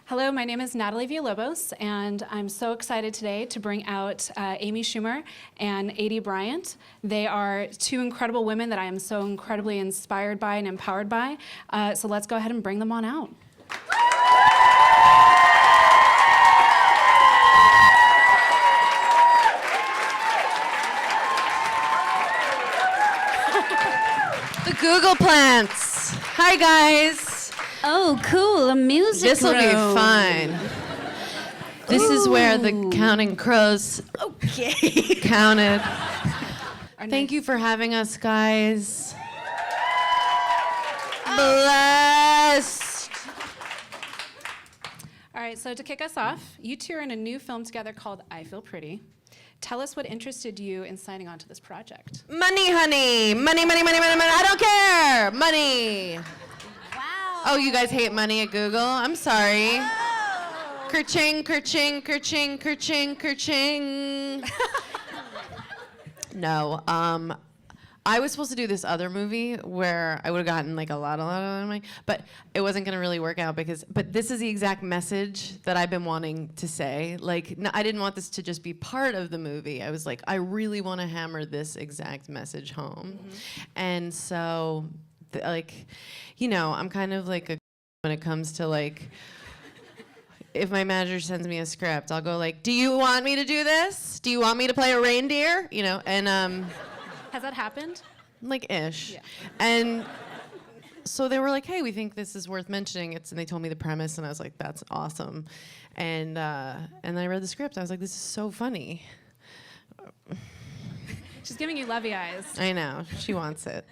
Hello, my name is Natalie Villalobos, and I'm so excited today to bring out Amy Schumer and Aidy Bryant. They are two incredible women that I am so incredibly inspired by and empowered by. So let's go ahead and bring them on out. The Google plants. Hi, guys. Oh, cool, a music This will be room. fun. This is where the counting crows counted. Thank you for having us, guys. Blessed. All right, so to kick us off, you two are in a new film together called I Feel Pretty. Tell us what interested you in signing on to this project. Money, honey. Money, money, money, money, money. I don't care. Money. Oh, you guys hate money at Google? I'm sorry. Oh. Kerching, kerching, kerching, kerching, kerching. No, I was supposed to do this other movie where I would have gotten like a lot of money, but it wasn't gonna really work out but this is the exact message that I've been wanting to say. Like, I didn't want this to just be part of the movie. I was like, I really wanna hammer this exact message home. Mm-hmm. And so, like, you know, I'm kind of like a when it comes to like, if my manager sends me a script, I'll go like, do you want me to do this? Do you want me to play a reindeer? You know, and Has that happened? like ish. Yeah. And so they were like, hey, we think this is worth mentioning. And they told me the premise, and I was like, that's awesome. And I read the script. I was like, this is so funny. She's giving you lovey eyes. I know, she wants it.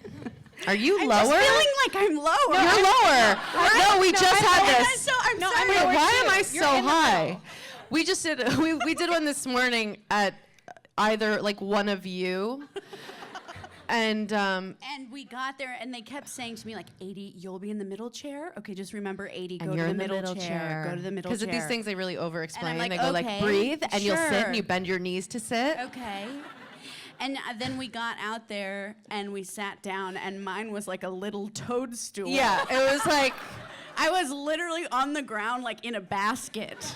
Are you I'm lower? just feeling like I'm lower. No, you're lower. No, we just had this. I'm No, sorry. I'm Wait, lower why too. am I You're so in the high? middle. We just did we did one this morning at either like one of you. And And we got there, and they kept saying to me, like, Aidy, you'll be in the middle chair. Okay, just remember, Aidy, go to you're the in middle chair. Go to the middle chair. because of these things they really over-explain. like, They go okay, like breathe, and you'll sit sure. and you bend your knees to sit. Okay. And then we got out there, and we sat down, and mine was like a little toadstool. Yeah, it was like I was literally on the ground, like in a basket.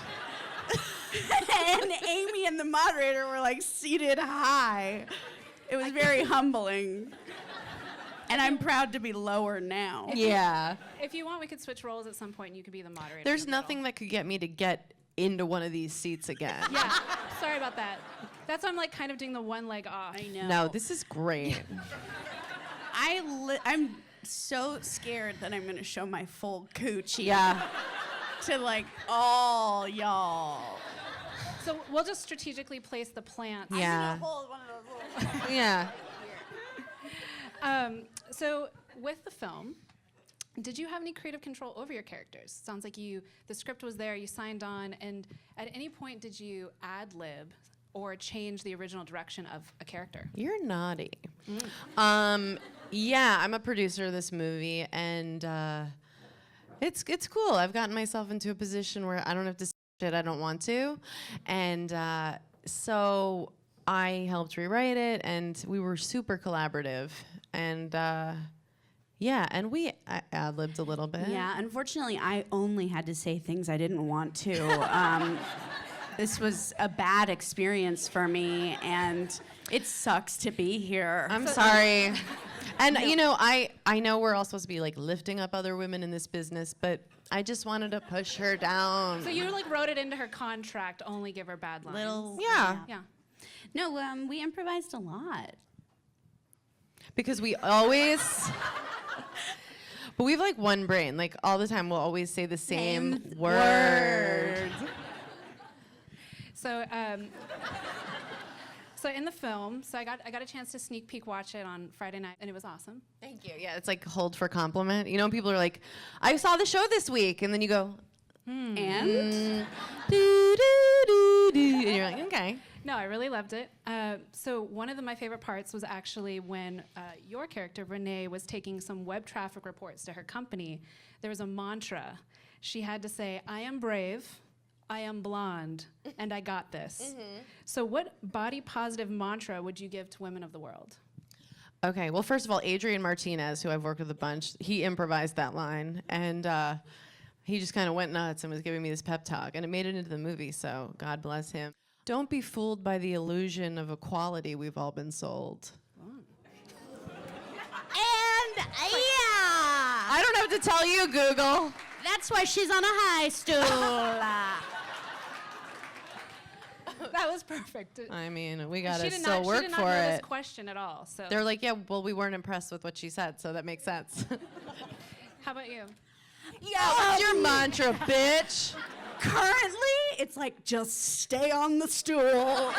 And Amy and the moderator were like seated high. It was very humbling. And I'm proud to be lower now. yeah. If you want, we could switch roles at some point and you could be the moderator. There's in the middle. nothing that could get me to get into one of these seats again. Yeah, sorry about that. That's why I'm like kind of doing the one leg off. I know. No, this is great. I'm so scared that I'm gonna show my full coochie. Yeah. To like all y'all. So we'll just strategically place the plants. Yeah. I'm gonna hold one of those little Yeah. So with the film, did you have any creative control over your characters? Sounds like the script was there, you signed on, and at any point did you ad-lib or change the original direction of a character? You're naughty. Yeah, I'm a producer of this movie, and it's cool. I've gotten myself into a position where I don't have to say shit I don't want to, and so I helped rewrite it, and we were super collaborative, and yeah, and we ad-libbed a little bit. Yeah, unfortunately, I only had to say things I didn't want to. This was a bad experience for me, and it sucks to be here. I'm sorry. And you know, I know we're all supposed to be like lifting up other women in this business, but I just wanted to push her down. So you like wrote it into her contract, only give her bad lines. Yeah. Yeah. No, we improvised a lot. Because we always but we have like one brain. Like all the time we'll always say the same word. So so in the film, so I got a chance to sneak peek watch it on Friday night, and it was awesome. Thank you. Yeah, it's like hold for compliment. You know, when people are like, I saw the show this week, and then you go, And? do, do, do, do. And you're like, okay. No, I really loved it. So one of my favorite parts was actually when your character, Renee, was taking some web traffic reports to her company. There was a mantra. She had to say, I am brave, I am blonde, and I got this. Mm-hmm. So what body positive mantra would you give to women of the world? Okay, well, first of all, Adrian Martinez, who I've worked with a bunch, he improvised that line, and he just kind of went nuts and was giving me this pep talk, and it made it into the movie, so God bless him. Don't be fooled by the illusion of equality we've all been sold. And yeah, I don't have to tell you, Google. that's why she's on a high stool. That was perfect. I mean, we gotta She did still not work know for this it. question at all. So They're like, yeah, well, we weren't impressed with what she said, so that makes sense. how about you? Yeah, What's your mantra, bitch? currently, it's like, just stay on the stool.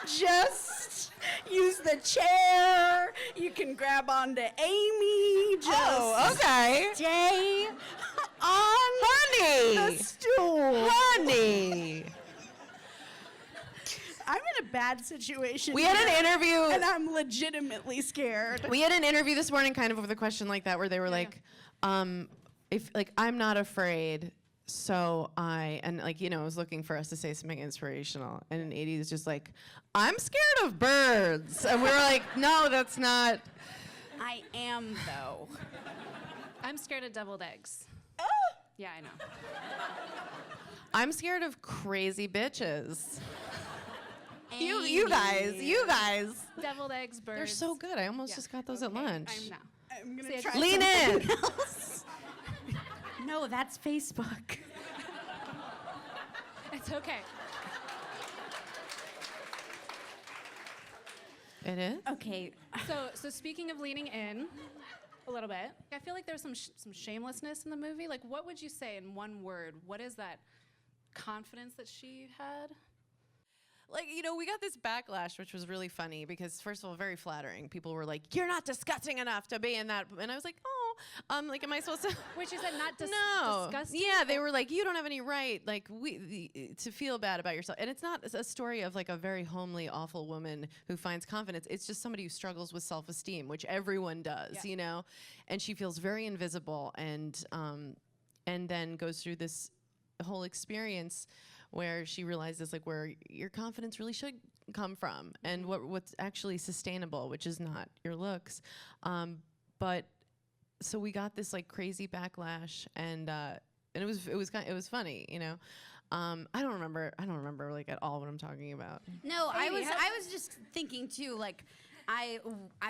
Just use the chair. You can grab onto Amy. Just okay. stay on Honey! the stool. Honey! I'm in a bad situation. We had an interview. and I'm legitimately scared. We had an interview this morning kind of with a question like that where they were like, if like I'm not afraid, so and like, you know, I was looking for us to say something inspirational. And Aidy was just like, I'm scared of birds. And we were like, no, that's not. I am, though. I'm scared of deviled eggs. Yeah, I know. I'm scared of crazy bitches. You Amy. guys. Deviled eggs, birds. They're so good. I almost Yeah. just got those at Okay, lunch. I'm now. I'm See, gonna I try just- Lean in. else. No, that's Facebook. It's okay. It is? Okay. So speaking of leaning in a little bit, I feel like there's some shamelessness in the movie. Like, what would you say in one word? What is that confidence that she had? Like, you know, we got this backlash, which was really funny because, first of all, very flattering. People were like, you're not disgusting enough to be in that. And I was like, like, am I supposed to? Which is that not No. disgusting? Yeah, they were like, you don't have any right, like, to feel bad about yourself. And it's not a story of, like, a very homely, awful woman who finds confidence. It's just somebody who struggles with self-esteem, which everyone does, you know? And she feels very invisible and then goes through this whole experience where she realizes like where your confidence really should come from and what's actually sustainable, which is not your looks. But so we got this like crazy backlash and it was funny, you know. I don't remember like at all what I'm talking about. No, I Amy, was just thinking too, like, I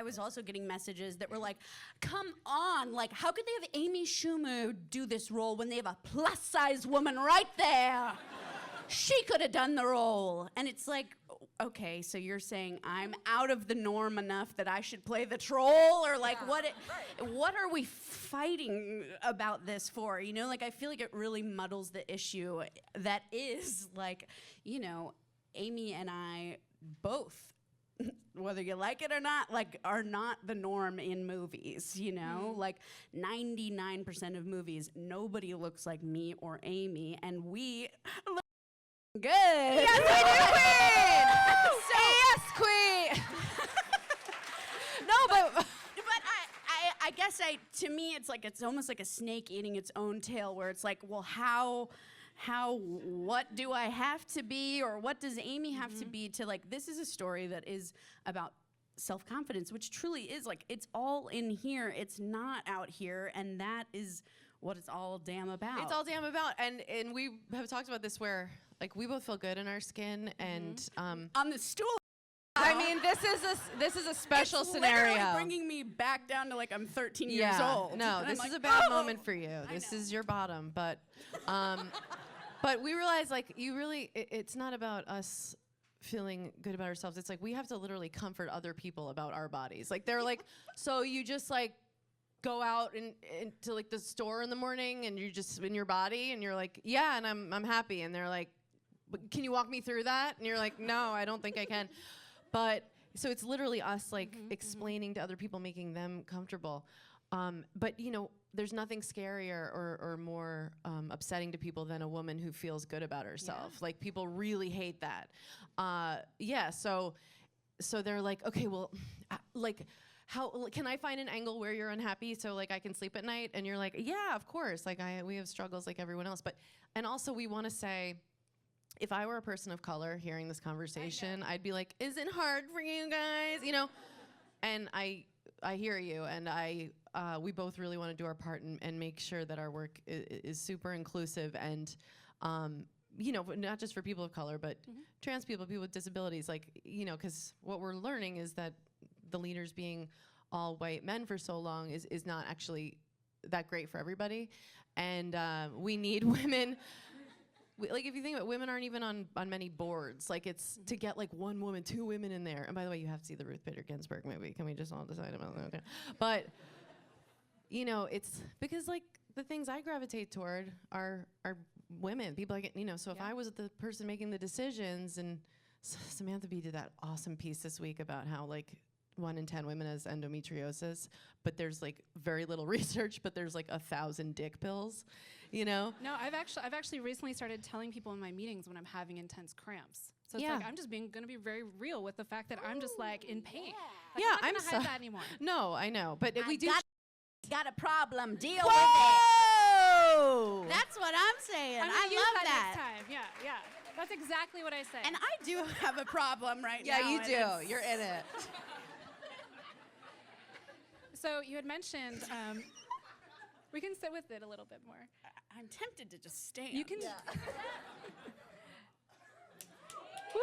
was also getting messages that were like, come on, like, how could they have Amy Schumer do this role when they have a plus-size woman right there? She could have done the role. And it's like, okay, so you're saying I'm out of the norm enough that I should play the troll? Or like, what are we fighting about this for? You know, like, I feel like it really muddles the issue that is, like, you know, Amy and I both, whether you like it or not, like, are not the norm in movies, you know? Like, 99% of movies, nobody looks like me or Amy, and we look good. Yes, we do, queen! Yes, queen! No, but I guess to me, it's like, it's almost like a snake eating its own tail, where it's like, well, what do I have to be, or what does Amy have to be to, like, this is a story that is about self-confidence, which truly is, like, it's all in here, it's not out here, and that is what it's all damn about. It's all damn about, and we have talked about this where, like, we both feel good in our skin, and on the stool. I mean, this is a special It's scenario. literally bringing me back down to, like, I'm 13 years old. No, And this I'm is like, a bad "Oh!" moment for you. This is your bottom, but we realize like it's not about us feeling good about ourselves. It's like we have to literally comfort other people about our bodies. Like they're like, so you just like go out into like the store in the morning and you're just in your body and you're like, yeah, and I'm happy. And they're like, but can you walk me through that? And you're like, no, I don't think I can. But so it's literally us like explaining to other people, making them comfortable. But you know, there's nothing scarier or more upsetting to people than a woman who feels good about herself. Yeah. Like people really hate that. So they're like, okay, well, like, how can I find an angle where you're unhappy so like I can sleep at night? And you're like, yeah, of course. Like we have struggles like everyone else. And also we want to say, if I were a person of color hearing this conversation, I'd be like, is it hard for you guys? You know, And I hear you, and we both really want to do our part and make sure that our work is super inclusive and, you know, not just for people of color, but trans people with disabilities. Like, you know, because what we're learning is that the leaders being all white men for so long is not actually that great for everybody, and we need women. Like, if you think about it, women aren't even on many boards. Like, it's to get like one woman, two women in there. And by the way, you have to see the Ruth Bader Ginsburg movie. Can we just all decide about that? Okay. But, you know, it's because like the things I gravitate toward are women. People like, you know, so if I was the person making the decisions, and Samantha Bee did that awesome piece this week about how like 1 in 10 women has endometriosis, but there's like very little research, but there's like 1,000 dick pills, you know? No, I've actually recently started telling people in my meetings when I'm having intense cramps. So it's like I'm just gonna be very real with the fact that I'm just like in pain. Like, Yeah, I'm not gonna hide so that anymore. No, I know, but we do. Got a problem. Deal with Whoa! it. That's what I'm saying. I'm I gonna use love that that. next time. Yeah. That's exactly what I say. And I do have a problem right now. Yeah, you and do. it's- You're in it. So you had mentioned, we can sit with it a little bit more. I'm tempted to just stand. You can. Woo!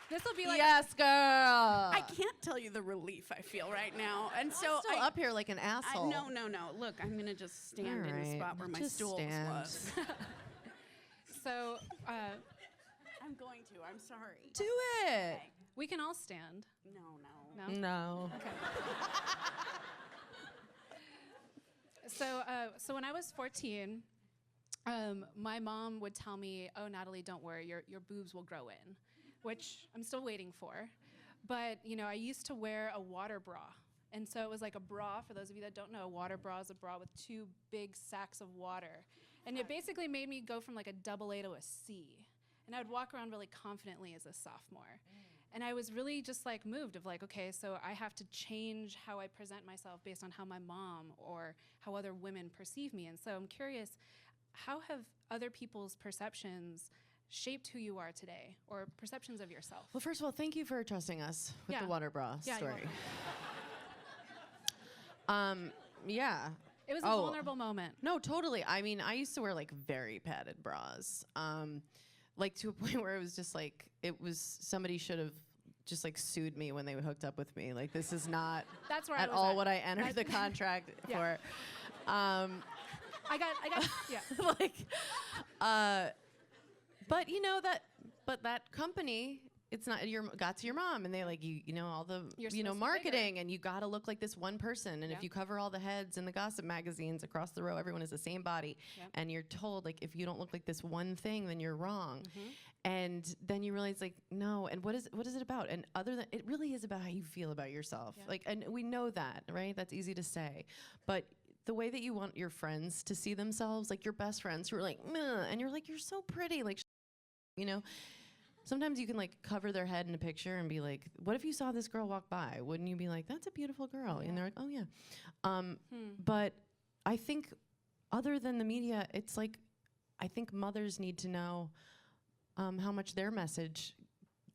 This will be like. Yes, girl. I can't tell you the relief I feel right now. And so I'm still up here like an asshole. No. Look, I'm going to just stand in the All spot right, where my just stool stand. was. So I'm going to. I'm sorry. Do it. we can all stand. No. No. No. Okay. So when I was 14, my mom would tell me, "Oh, Natalie, don't worry, your boobs will grow in," which I'm still waiting for. But you know, I used to wear a water bra, and so it was like a bra. For those of you that don't know, a water bra is a bra with 2 big sacks of water, and it basically made me go from like a AA to a C. And I would walk around really confidently as a sophomore. And I was really just like moved of like, okay, so I have to change how I present myself based on how my mom or how other women perceive me. And so I'm curious, how have other people's perceptions shaped who you are today, or perceptions of yourself? Well, first of all, thank you for trusting us with the water bra story. Yeah. It was a vulnerable moment. No, totally. I mean, I used to wear like very padded bras. Like to a point where it was just like, somebody should have just like sued me when they hooked up with me. Like, this is not That's where at I was all at. what I entered the contract Yeah. for. I got, yeah. But you know that company, it's not got to your mom, and they like you know all the You're you know supposed to be marketing, and you got to look like this one person, and Yeah. if you cover all the heads in the gossip magazines across the row, everyone is the same body, and you're told like if you don't look like this one thing, then you're wrong, and then you realize like no, and what is it about? And other than it really is about how you feel about yourself, like, and we know that, right? That's easy to say, but the way that you want your friends to see themselves, like your best friends who are like, meh, and you're like, you're so pretty, like, you know. Sometimes you can like cover their head in a picture and be like, what if you saw this girl walk by? Wouldn't you be like, that's a beautiful girl? And they're like, oh yeah. But I think other than the media, it's like, I think mothers need to know how much their message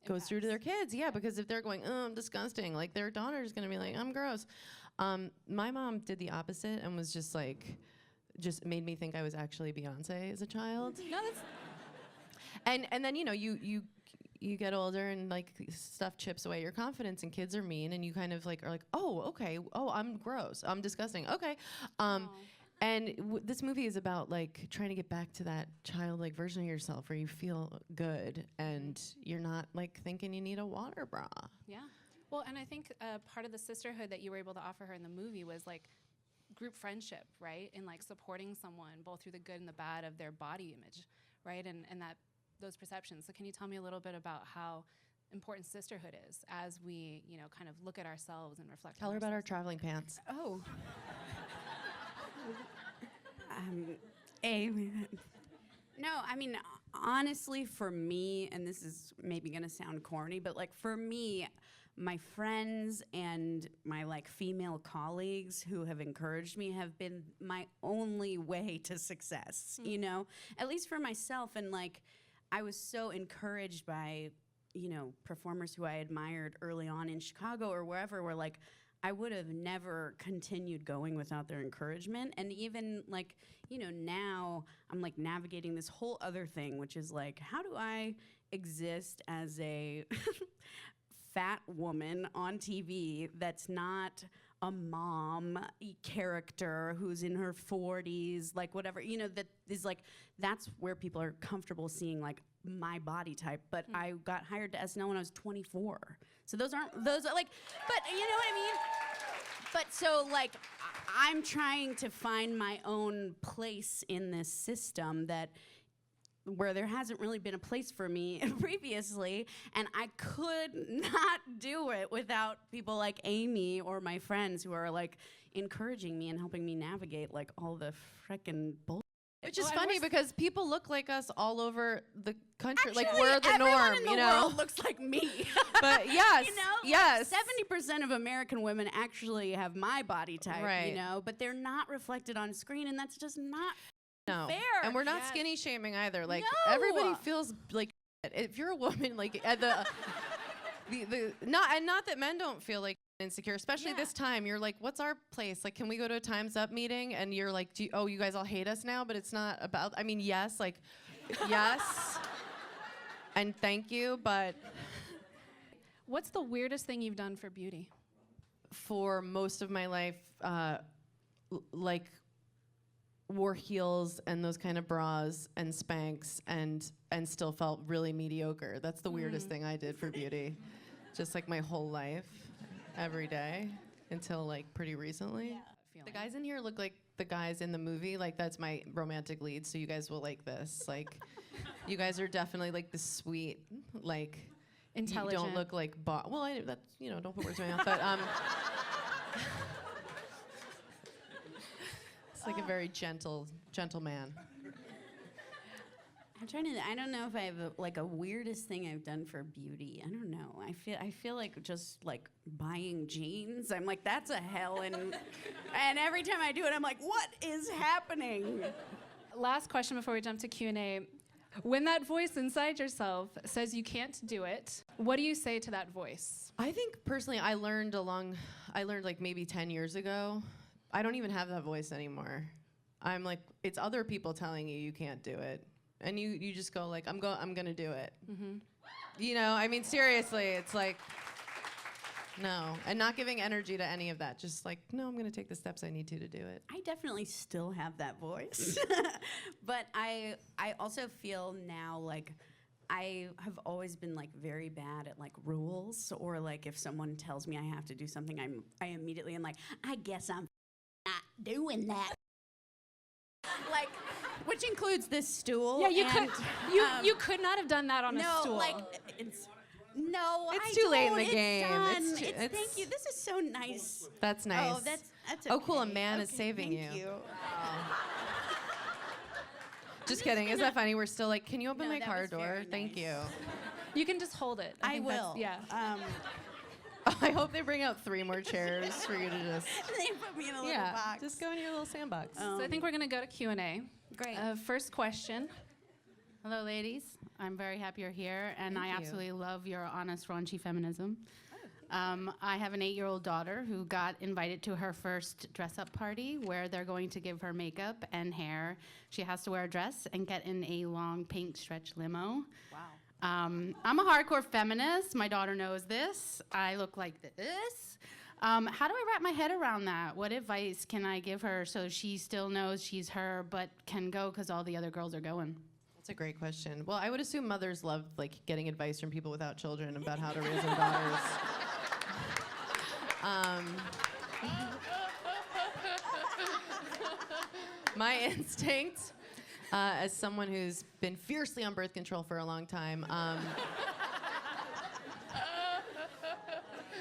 goes through to their kids. Yeah, because if they're going, oh, I'm disgusting, like their daughter's gonna be like, I'm gross. My mom did the opposite and was just like, just made me think I was actually Beyonce as a child. No, that's. And then, you know, you get older and like stuff chips away your confidence, and kids are mean, and you kind of like are like, oh, okay, oh, I'm gross, I'm disgusting, okay. And this movie is about like trying to get back to that childlike version of yourself where you feel good and you're not like thinking you need a water bra. Yeah. Well, and I think part of the sisterhood that you were able to offer her in the movie was like group friendship, right? And like supporting someone both through the good and the bad of their body image, right? And that those perceptions. So can you tell me a little bit about how important sisterhood is as we, you know, kind of look at ourselves and reflect Tell on her about our ourselves? traveling pants. Oh. No, I mean, honestly, for me, and this is maybe gonna sound corny, but like for me, my friends and my like female colleagues who have encouraged me have been my only way to success, you know, at least for myself. And like, I was so encouraged by, you know, performers who I admired early on in Chicago or wherever were like, I would have never continued going without their encouragement. And even like, you know, now I'm like navigating this whole other thing, which is like, how do I exist as a fat woman on TV that's not a mom character who's in her 40s, like whatever, you know, that is like, that's where people are comfortable seeing like my body type. But I got hired to SNL when I was 24. So those are like, but you know what I mean? But so like, I'm trying to find my own place in this system that where there hasn't really been a place for me previously, and I could not do it without people like Amy or my friends who are like encouraging me and helping me navigate like all the frickin' bullshit. Which is funny because people look like us all over the country. Actually, like we're the everyone norm, in the you know. world looks like me. But yes, you know, yes. 70% of American women actually have my body type, Right. you know, but they're not reflected on screen, and that's just not No. fair. And we're not Yes. skinny shaming either. Like No. everybody feels like if you're a woman, like at the not that men don't feel like insecure, especially this time. You're like, what's our place? Like, can we go to a Time's Up meeting? And you're like, you guys all hate us now, but it's not about. I mean, yes, like, yes, and thank you, but What's the weirdest thing you've done for beauty? for most of my life, like wore heels and those kind of bras and Spanx and still felt really mediocre. That's the weirdest thing I did for beauty. Just like my whole life, every day, until like pretty recently. The guys in here look like the guys in the movie. Like that's my romantic lead, so you guys will like this. Like, you guys are definitely like the sweet, like, Intelligent. you don't look like well, that's, you know, don't put words in my mouth, but it's like a very gentle man. I'm trying to. I don't know if I have like a weirdest thing I've done for beauty. I don't know. I feel like just like buying jeans. I'm like, that's a hell, and every time I do it, I'm like, what is happening? Last question before we jump to Q&A. When that voice inside yourself says you can't do it, what do you say to that voice? I think personally, I learned like maybe 10 years ago. I don't even have that voice anymore. I'm like, it's other people telling you can't do it. And you just go like, I'm gonna do it. You know, I mean, seriously, it's like, no. And not giving energy to any of that. Just like, no, I'm gonna take the steps I need to do it. I definitely still have that voice. But I also feel now like I have always been like very bad at like rules, or like if someone tells me I have to do something, I immediately am like, I guess I'm not doing that. Like, which includes this stool. Yeah, you and, you could not have done that on a stool. like it's no. It's I too late in don't. the It's game. done. It's thank you. This is so nice. That's nice. Oh, that's Oh, cool, a okay. man is Okay, saving thank you. Just kidding. Isn't that funny? We're still like, can you open No, my that car was door? very Thank nice. you. You can just hold it. I think that's- will. Yeah. I hope they bring out 3 more chairs for you to just. They put me in a little Yeah, box. just go in your little sandbox. So I think we're gonna go to Q&A. Great. First question. Hello, ladies. I'm very happy you're here, and Thank I you. absolutely love your honest, raunchy feminism. I have an 8-year-old daughter who got invited to her first dress-up party where they're going to give her makeup and hair. She has to wear a dress and get in a long pink stretch limo. Wow. I'm a hardcore feminist. My daughter knows this. I look like this. How do I wrap my head around that? What advice can I give her so she still knows she's her but can go because all the other girls are going? That's a great question. Well, I would assume mothers love like getting advice from people without children about how to raise their daughters. My instinct, as someone who's been fiercely on birth control for a long time,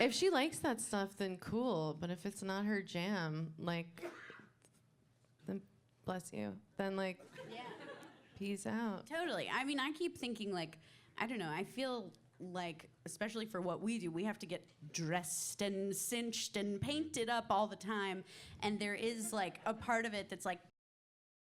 if she likes that stuff, then cool. But if it's not her jam, like, then bless you. Then like, peace out. Totally. I mean, I keep thinking like, I don't know. I feel like, especially for what we do, we have to get dressed and cinched and painted up all the time. And there is like a part of it that's like,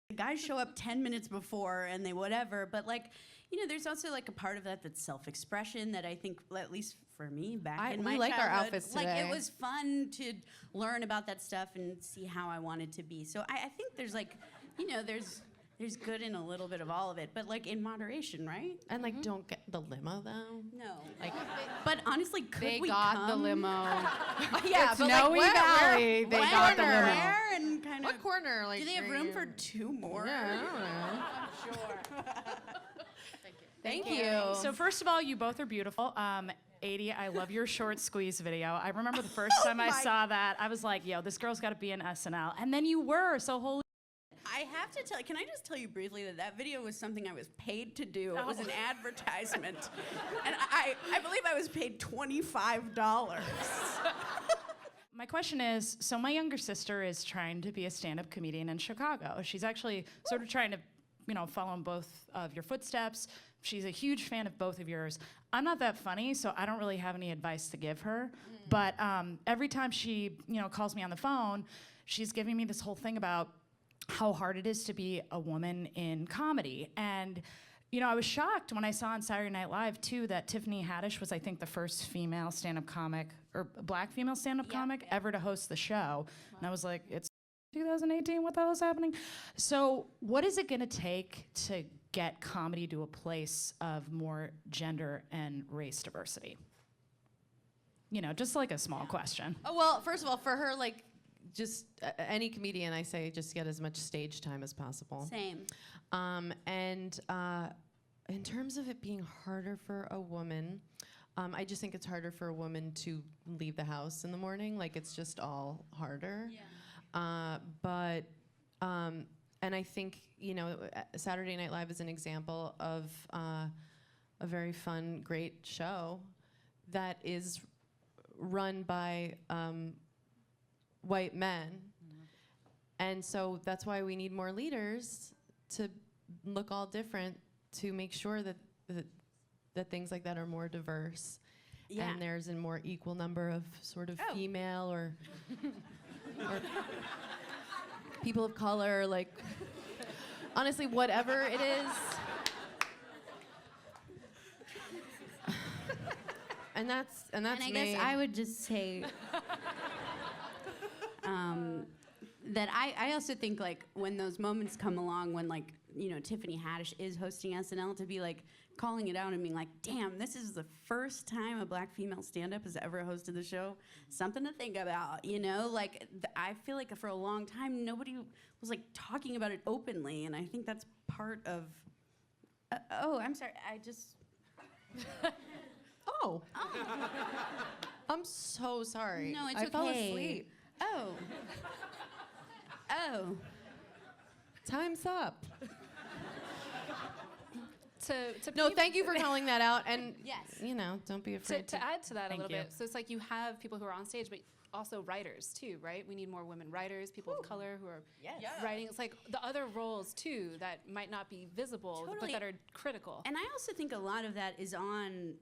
the guys show up 10 minutes before and they whatever, but like, you know, there's also like a part of that that's self-expression that I think, at least for me, back in we my like our childhood, outfits like today. it was fun to learn about that stuff and see how I wanted to be. So I think there's like, you know, there's good in a little bit of all of it, but like in moderation, right? And like, don't get the limo though. No. Like, But honestly, could They we got come? the limo. yeah, It's but Noe like, Valley. They When got the and limo. where and kind of. what corner? Like, Do they have are room you- for 2 more? Yeah, I don't know. Thank you. So first of all, you both are beautiful. Aidy, I love your short squeeze video. I remember the first time I saw that, I was like, yo, this girl's got to be in SNL. And then you were, so holy. I have to tell. Can I just tell you briefly that that video was something I was paid to do. It was an advertisement, and I believe I was paid $25. My question is, so my younger sister is trying to be a stand-up comedian in Chicago. She's actually sort of trying to, you know, follow in both of your footsteps. She's a huge fan of both of yours. I'm not that funny, so I don't really have any advice to give her. But every time she, you know, calls me on the phone, she's giving me this whole thing about how hard it is to be a woman in comedy. And, you know, I was shocked when I saw on Saturday Night Live, too, that Tiffany Haddish was, I think, the first female stand-up comic, or black female stand-up comic ever to host the show. And I was like, it's 2018, what the hell is happening? So what is it gonna take to get comedy to a place of more gender and race diversity? You know, just like a small question. Oh, well, first of all, for her, like, just any comedian, I say, just get as much stage time as possible. Same. And in terms of it being harder for a woman, I just think it's harder for a woman to leave the house in the morning. Like, it's just all harder. Yeah. And I think, you know, Saturday Night Live is an example of a very fun, great show that is run by white men. And so that's why we need more leaders to look all different, to make sure that things like that are more diverse. Yeah. And there's a more equal number of sort of female or people of color, like, honestly, whatever it is. And that's And I me. guess I would just say that I also think, like, when those moments come along when, like, you know, Tiffany Haddish is hosting SNL, to be like calling it out and being like, damn, this is the first time a black female stand-up has ever hosted the show. Something to think about, you know? Like, I feel like for a long time, nobody was, like, talking about it openly, and I think that's part of... oh, I'm sorry, I just... Oh. I'm so sorry. No, it's I okay. fell asleep. Oh. Oh. Time's up. No, Thank you for calling that out. And, Yes. you know, don't be afraid to add to that a Thank little you. bit, so it's like you have people who are on stage, but also writers too, right? We need more women writers, people of color who are writing. It's like the other roles too that might not be visible, Totally. but that are critical. And I also think a lot of that is on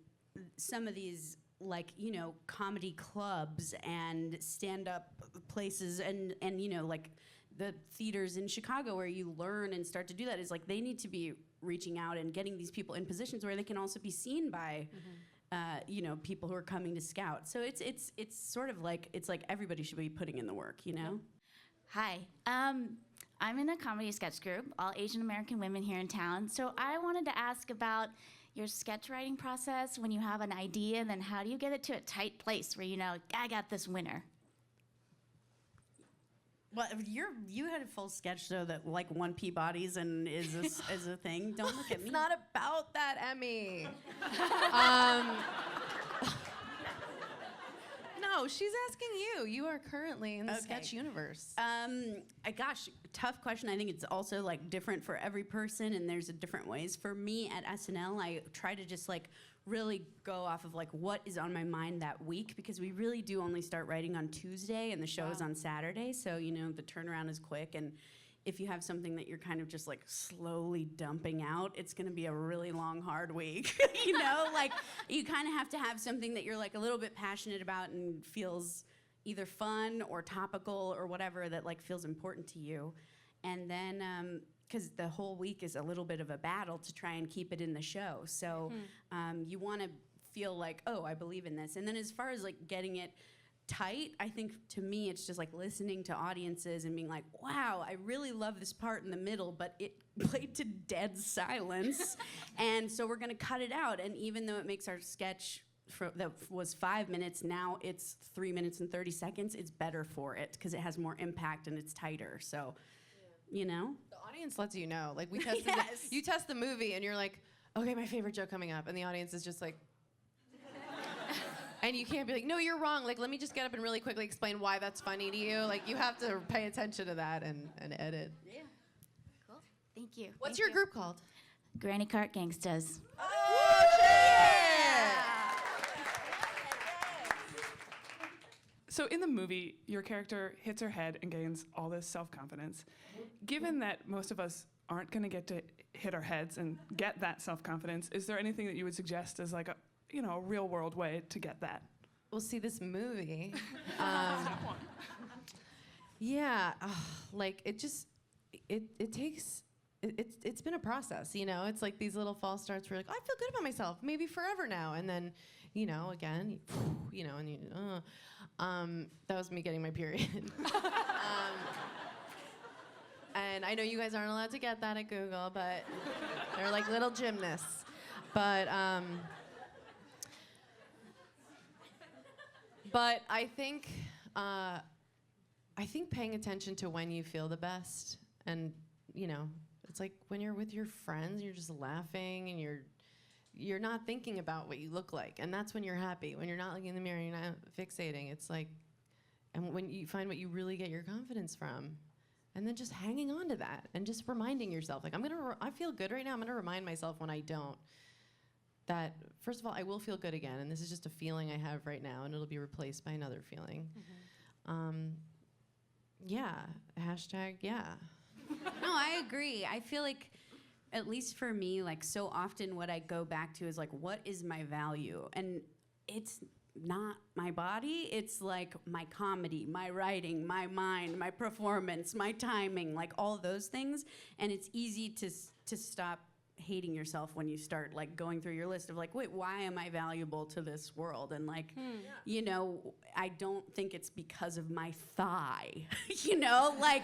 some of these, like, you know, comedy clubs and stand-up places and you know, like the theaters in Chicago where you learn and start to do that, is like they need to be reaching out and getting these people in positions where they can also be seen by you know, people who are coming to scout. So it's sort of like, it's like everybody should be putting in the work, you know? Hi. I'm in a comedy sketch group, all Asian American women here in town. So I wanted to ask about your sketch writing process when you have an idea, and then how do you get it to a tight place where you know, I got this winner? Well, you had a full sketch show that, like, won Peabody's and is a thing. Don't look at me. It's not about that, Emmy. No, she's asking you. You are currently in the sketch universe. Gosh, tough question. I think it's also, like, different for every person, and there's different ways. For me at SNL, I try to just, like, really go off of, like, what is on my mind that week, because we really do only start writing on Tuesday and the show is on Saturday, so, you know, the turnaround is quick. And if you have something that you're kind of just, like, slowly dumping out, it's gonna be a really long, hard week. You know, like, you kind of have to have something that you're, like, a little bit passionate about and feels either fun or topical or whatever that, like, feels important to you. And then because the whole week is a little bit of a battle to try and keep it in the show. So you want to feel like, oh, I believe in this. And then as far as like getting it tight, I think to me it's just like listening to audiences and being like, wow, I really love this part in the middle, but it played to dead silence. And so we're gonna cut it out. And even though it makes our sketch that was 5 minutes, now it's 3 minutes and 30 seconds, it's better for it because it has more impact and it's tighter. So, you know? The audience lets you know. Like we tested Yes. you test the movie and you're like, okay, my favorite joke coming up. And the audience is just like, and you can't be like, no, you're wrong. Like, let me just get up and really quickly explain why that's funny to you. Like, you have to pay attention to that and edit. Yeah. Cool. Thank you. What's Thank your you. group called? Granny Cart Gangstas. Oh, shit! So in the movie, your character hits her head and gains all this self-confidence. Given that most of us aren't going to get to hit our heads and get that self-confidence, is there anything that you would suggest as like a real-world way to get that? We'll see this movie. Step one. Yeah, like it takes. It's been a process, you know. It's like these little false starts where you're like, I feel good about myself, maybe forever now, and then, again, and you. That was me getting my period. And I know you guys aren't allowed to get that at Google, but they're like little gymnasts. But I think paying attention to when you feel the best, and it's like when you're with your friends, you're just laughing and you're not thinking about what you look like, and that's when you're happy. When you're not looking in the mirror, you're not fixating. It's like, and when you find what you really get your confidence from, and then just hanging on to that and just reminding yourself, like, I feel good right now. I'm gonna remind myself when I don't, that first of all, I will feel good again, and this is just a feeling I have right now, and it'll be replaced by another feeling. Yeah, hashtag yeah. No, I agree. I feel like, at least for me, like so often what I go back to is like, what is my value? And it's not my body. It's like my comedy, my writing, my mind, my performance, my timing, like all those things. And it's easy to stop hating yourself when you start like going through your list of like, wait, why am I valuable to this world? And like, I don't think it's because of my thigh, like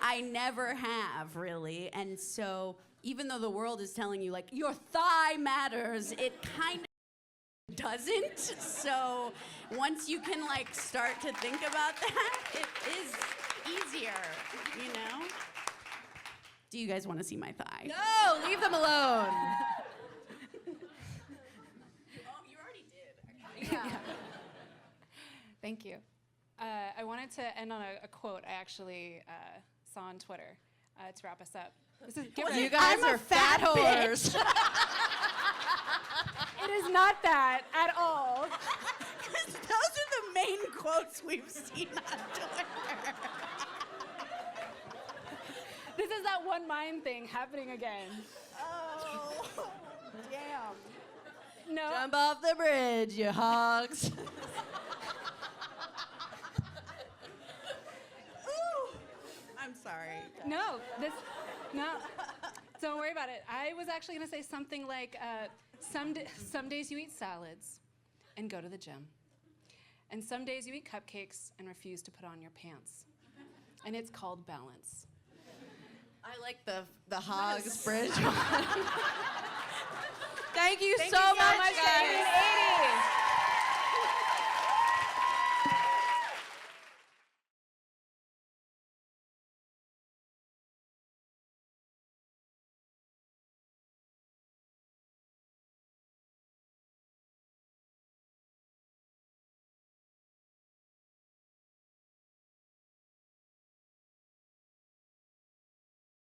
I never have really. And so even though the world is telling you like your thigh matters, it kind of doesn't. So once you can like start to think about that, it is easier, Do you guys want to see my thigh? No, leave them alone. You already did. Yeah. Thank you. I wanted to end on a quote I actually saw on Twitter to wrap us up. This is, You guys are fat whores. it is not that at all. Those are the main quotes we've seen on Twitter. This is that one mind thing happening again. Oh, damn. No. Jump off the bridge, you hogs. Ooh. I'm sorry. No. Don't worry about it. I was actually going to say something like, some days you eat salads and go to the gym. And some days you eat cupcakes and refuse to put on your pants. And it's called balance. I like the hogs bridge one. Thank you so much, guys.